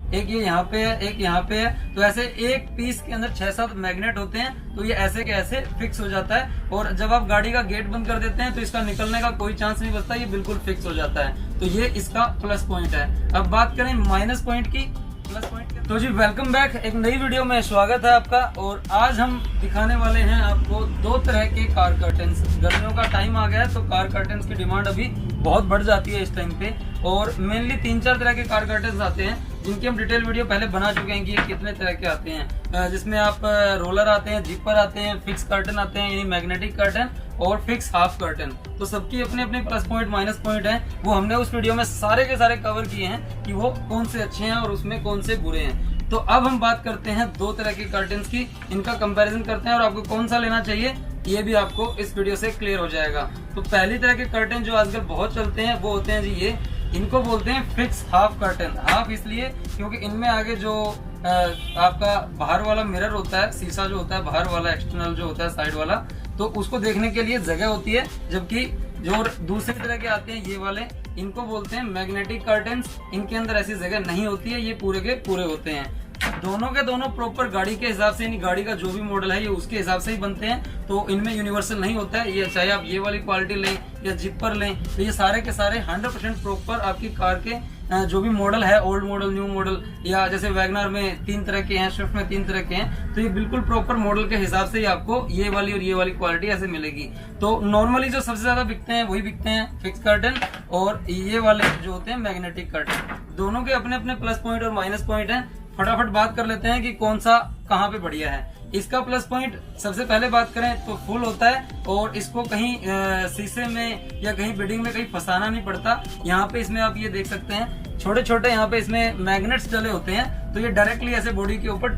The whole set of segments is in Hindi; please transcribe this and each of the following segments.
एक ये यहाँ पे है, एक यहाँ पे है। तो ऐसे एक पीस के अंदर 6-7 मैग्नेट होते हैं। तो ये ऐसे के ऐसे फिक्स हो जाता है और जब आप गाड़ी का गेट बंद कर देते हैं तो इसका निकलने का कोई चांस नहीं बचता, ये बिल्कुल फिक्स हो जाता है। तो ये इसका प्लस पॉइंट है। अब बात करें माइनस पॉइंट की, प्लस पॉइंट की। तो जी वेलकम बैक, एक नई वीडियो में स्वागत है आपका। और आज हम दिखाने वाले हैं आपको दो तरह के कार कर्टन्स। गर्मियों का टाइम आ गया है तो कार कर्टन्स की डिमांड अभी बहुत बढ़ जाती है इस टाइम पे। और मेनली 3-4 तरह के कार कर्टन्स आते हैं जिनकी हम डिटेल वीडियो पहले बना चुके हैं कि ये कितने तरह के आते हैं, जिसमें आप रोलर आते हैं, जिपर आते हैं, फिक्स कर्टन आते हैं यानी मैग्नेटिक कर्टन और फिक्स हाफ कर्टन। तो सबकी अपने अपने प्लस पॉइंट माइनस पॉइंट है। वो हमने उस वीडियो में सारे के सारे कवर किए हैं कि वो कौन से अच्छे हैं और उसमें कौन से बुरे हैं। तो अब हम बात करते हैं दो तरह के कर्टन्स की, इनका कंपैरिजन करते हैं और आपको कौन सा लेना चाहिए ये भी आपको इस वीडियो से क्लियर हो जाएगा। तो पहली तरह के कर्टन जो आजकल बहुत चलते हैं वो होते हैं जी ये, इनको बोलते हैं फिक्स हाफ कर्टन। हाफ इसलिए क्योंकि इनमें आगे जो आपका बाहर वाला मिरर होता है, शीशा जो होता है बाहर वाला, एक्सटर्नल जो होता है साइड वाला, तो उसको देखने के लिए जगह होती है। जबकि जो दूसरी तरह के आते हैं ये वाले, इनको बोलते हैं मैग्नेटिक कर्टन्स। इनके अंदर ऐसी जगह नहीं होती है, ये पूरे के पूरे होते हैं। दोनों के दोनों प्रॉपर गाड़ी के हिसाब से, यानी गाड़ी का जो भी मॉडल है ये उसके हिसाब से ही बनते हैं। तो इनमें यूनिवर्सल नहीं होता है। ये चाहे आप ये वाली क्वालिटी लें या जिपर लें, तो ये सारे के सारे 100% प्रॉपर आपकी कार के जो भी मॉडल है, ओल्ड मॉडल, न्यू मॉडल, या जैसे वैगनर में 3 तरह के हैं, स्विफ्ट में 3 तरह के हैं, तो ये बिल्कुल प्रॉपर मॉडल के हिसाब से ही आपको ये वाली और ये वाली क्वालिटी ऐसे मिलेगी। तो नॉर्मली जो सबसे ज्यादा बिकते हैं वही बिकते हैं फिक्स कर्टन, और ये वाले जो होते हैं मैग्नेटिक कर्टन। दोनों के अपने अपने प्लस पॉइंट और माइनस पॉइंट है। फटाफट बात कर लेते हैं कि कौन सा कहाँ पे बढ़िया है। इसका प्लस पॉइंट सबसे पहले बात करें तो फुल होता है और इसको कहीं शीशे में या कहीं बिल्डिंग में कहीं फंसाना नहीं पड़ता। यहाँ पे इसमें आप ये देख सकते हैं छोटे छोटे यहाँ पे इसमें मैग्नेट्स डले होते हैं, तो ये डायरेक्टली ऐसे बॉडी के ऊपर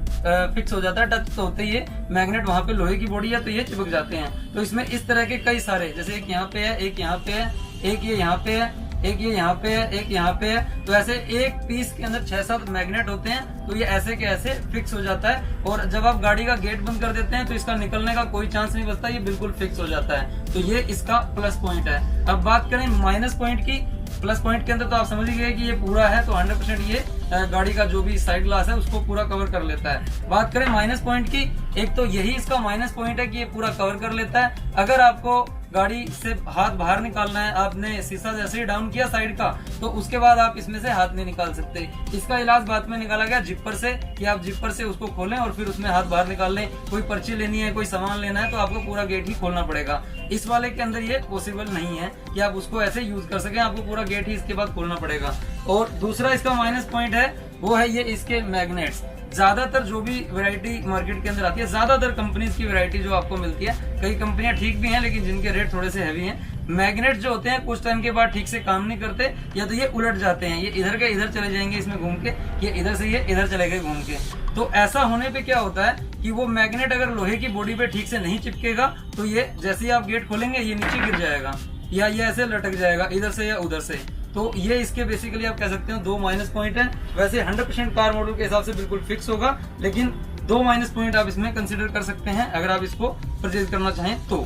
फिक्स हो जाता है। टच तो होते ही ये मैग्नेट वहाँ पे लोहे की बॉडी है तो ये चिपक जाते हैं। तो इसमें इस तरह के कई सारे, जैसे एक यहाँ पे है, एक यहाँ पे है, एक ये यहाँ पे है, एक ये यहाँ पे है, एक यहाँ पे है। तो ऐसे एक पीस के अंदर 6-7 मैग्नेट होते हैं। तो ये ऐसे के ऐसे फिक्स हो जाता है और जब आप गाड़ी का गेट बंद कर देते हैं तो इसका निकलने का कोई चांस नहीं बचता, ये बिल्कुल फिक्स हो जाता है। तो ये इसका प्लस पॉइंट है। अब बात करें माइनस पॉइंट की। प्लस पॉइंट के अंदर तो आप समझ ही गए कि ये पूरा है तो 100% ये गाड़ी का जो भी साइड ग्लास है उसको पूरा कवर कर लेता है। बात करें माइनस पॉइंट की, एक तो यही इसका माइनस पॉइंट है कि ये पूरा कवर कर लेता है। अगर आपको गाड़ी से हाथ बाहर निकालना है, आपने शीशा जैसे ही डाउन किया साइड का, तो उसके बाद आप इसमें से हाथ नहीं निकाल सकते। इसका इलाज बाद में निकाला गया जिपर से, कि आप जिपर से उसको खोलें और फिर उसमें हाथ बाहर निकाल लें। कोई पर्ची लेनी है, कोई सामान लेना है तो आपको पूरा गेट ही खोलना पड़ेगा। इस वाले के अंदर ये पॉसिबल नहीं है कि आप उसको ऐसे यूज कर सकें, आपको पूरा गेट ही इसके बाद खोलना पड़ेगा। और दूसरा इसका माइनस पॉइंट है वो है ये इसके मैग्नेट्स। ज्यादातर जो भी वैरायटी मार्केट के अंदर आती है, ज्यादातर कंपनीज की वैरायटी जो आपको मिलती है, कई कंपनियां ठीक भी हैं लेकिन जिनके रेट थोड़े से हैवी हैं, मैग्नेट जो होते हैं कुछ टाइम के बाद ठीक से काम नहीं करते, या तो ये उलट जाते हैं, ये इधर के इधर चले जाएंगे इसमें घूम के, ये इधर से ये इधर चले गए घूम के। तो ऐसा होने पे क्या होता है कि वो मैग्नेट अगर लोहे की बॉडी पे ठीक से नहीं चिपकेगा तो ये जैसे ही आप गेट खोलेंगे ये नीचे गिर जाएगा या ये ऐसे लटक जाएगा इधर से या उधर से। तो ये इसके बेसिकली आप कह सकते हो दो माइनस पॉइंट है। वैसे 100% कार मॉडल के हिसाब से बिल्कुल फिक्स होगा, लेकिन दो माइनस पॉइंट आप इसमें कंसीडर कर सकते हैं अगर आप इसको परचेज करना चाहें तो।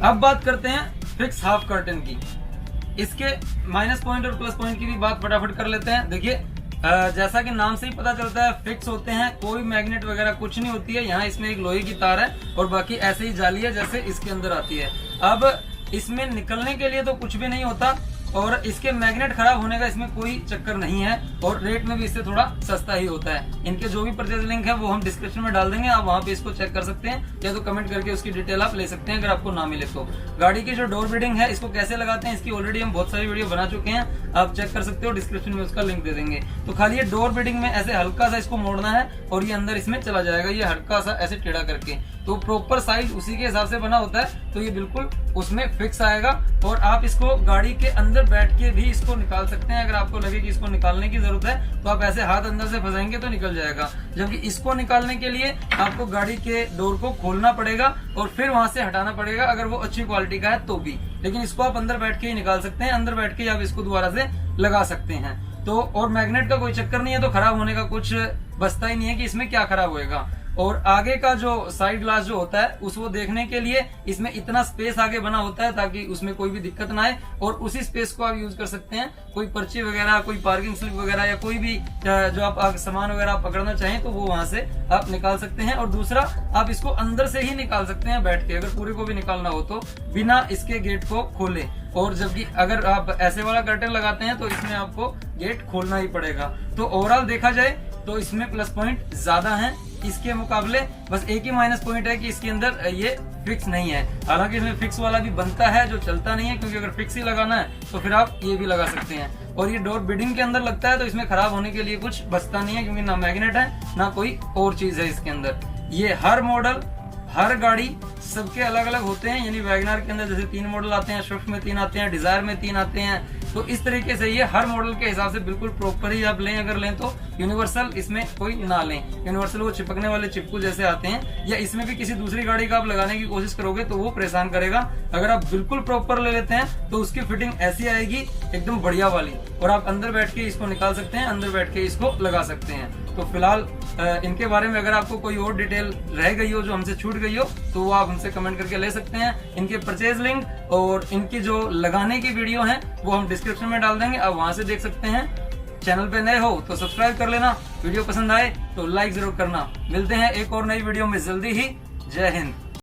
अब बात करते हैं फिक्स हाफ कर्टन की। इसके माइनस पॉइंट और प्लस पॉइंट की भी बात फटाफट कर लेते हैं। देखिए जैसा कि नाम से ही पता चलता है फिक्स होते हैं, कोई मैग्नेट वगैरह कुछ नहीं होती है। यहाँ इसमें एक लोहे की तार है और बाकी ऐसे ही जाली है जैसे इसके अंदर आती है। अब इसमें निकलने के लिए तो कुछ भी नहीं होता और इसके मैग्नेट खराब होने का इसमें कोई चक्कर नहीं है और रेट में भी इससे थोड़ा सस्ता ही होता है। इनके जो भी परचेज लिंक है वो हम डिस्क्रिप्शन में डाल देंगे, आप वहां पे इसको चेक कर सकते हैं या तो कमेंट करके उसकी डिटेल आप ले सकते हैं अगर आपको ना मिले तो। गाड़ी की जो डोर बीडिंग है इसको कैसे लगाते हैं इसकी ऑलरेडी हम बहुत सारी वीडियो बना चुके हैं, आप चेक कर सकते हो, डिस्क्रिप्शन में उसका लिंक दे देंगे। तो खाली ये डोर बीडिंग में ऐसे हल्का सा इसको मोड़ना है और ये अंदर इसमें चला जाएगा, ये हल्का सा ऐसे टेढ़ा करके। तो प्रॉपर साइज उसी के हिसाब से बना होता है तो ये बिल्कुल उसमें फिक्स आएगा और आप इसको गाड़ी के अंदर बैठ के भी इसको निकाल सकते हैं। अगर आपको लगे कि इसको निकालने की जरूरत है तो आप ऐसे हाथ अंदर से फंसाएंगे तो निकल जाएगा, जबकि इसको निकालने के लिए आपको गाड़ी के डोर को खोलना पड़ेगा और फिर वहां से हटाना पड़ेगा अगर वो अच्छी क्वालिटी का है तो भी। लेकिन इसको आप अंदर बैठ के ही निकाल सकते हैं, अंदर बैठ के आप इसको दोबारा से लगा सकते हैं। तो और मैग्नेट का कोई चक्कर नहीं है तो खराब होने का कुछ बचता ही नहीं है कि इसमें क्या खराब होएगा। और आगे का जो साइड ग्लास जो होता है उसको देखने के लिए इसमें इतना स्पेस आगे बना होता है ताकि उसमें कोई भी दिक्कत ना आए, और उसी स्पेस को आप यूज कर सकते हैं कोई पर्ची वगैरह, कोई पार्किंग स्लिप वगैरह या कोई भी जो आप सामान वगैरह पकड़ना चाहें तो वो वहां से आप निकाल सकते हैं। और दूसरा, आप इसको अंदर से ही निकाल सकते हैं बैठ के, अगर पूरे को भी निकालना हो तो बिना इसके गेट को खोले। और जबकि अगर आप ऐसे वाला कर्टन लगाते हैं तो इसमें आपको गेट खोलना ही पड़ेगा। तो ओवरऑल देखा जाए तो इसमें प्लस पॉइंट ज्यादा हैं इसके मुकाबले। बस एक ही माइनस पॉइंट है कि इसके अंदर ये फिक्स नहीं है। हालांकि इसमें फिक्स वाला भी बनता है जो चलता नहीं है, क्योंकि अगर फिक्स ही लगाना है तो फिर आप ये भी लगा सकते हैं। और ये डोर बिडिंग के अंदर लगता है तो इसमें खराब होने के लिए कुछ बचता नहीं है, क्योंकि ना मैग्नेट है ना कोई और चीज है इसके अंदर। ये हर मॉडल, हर गाड़ी सबके अलग अलग होते हैं। यानी वैगनआर के अंदर जैसे 3 मॉडल आते हैं, स्विफ्ट में 3 आते हैं, डिजायर में 3 आते हैं। तो इस तरीके से ये हर मॉडल के हिसाब से बिल्कुल प्रॉपर ही आप लें, अगर लें तो यूनिवर्सल इसमें कोई ना लें। यूनिवर्सल वो चिपकने वाले चिपकू जैसे आते हैं, या इसमें भी किसी दूसरी गाड़ी का आप लगाने की कोशिश करोगे तो वो परेशान करेगा। अगर आप बिल्कुल प्रॉपर ले लेते हैं तो उसकी फिटिंग ऐसी आएगी एकदम बढ़िया वाली, और आप अंदर बैठ के इसको निकाल सकते हैं, अंदर बैठ के इसको लगा सकते हैं। तो फिलहाल इनके बारे में अगर आपको कोई और डिटेल रह गई हो जो हमसे छूट गई हो तो वो आप हमसे कमेंट करके ले सकते हैं। इनके परचेज लिंक और इनकी जो लगाने की वीडियो है वो हम डिस्क्रिप्शन में डाल देंगे, आप वहां से देख सकते हैं। चैनल पे नए हो तो सब्सक्राइब कर लेना, वीडियो पसंद आए तो लाइक जरूर करना। मिलते हैं एक और नई वीडियो में जल्दी ही। जय हिंद।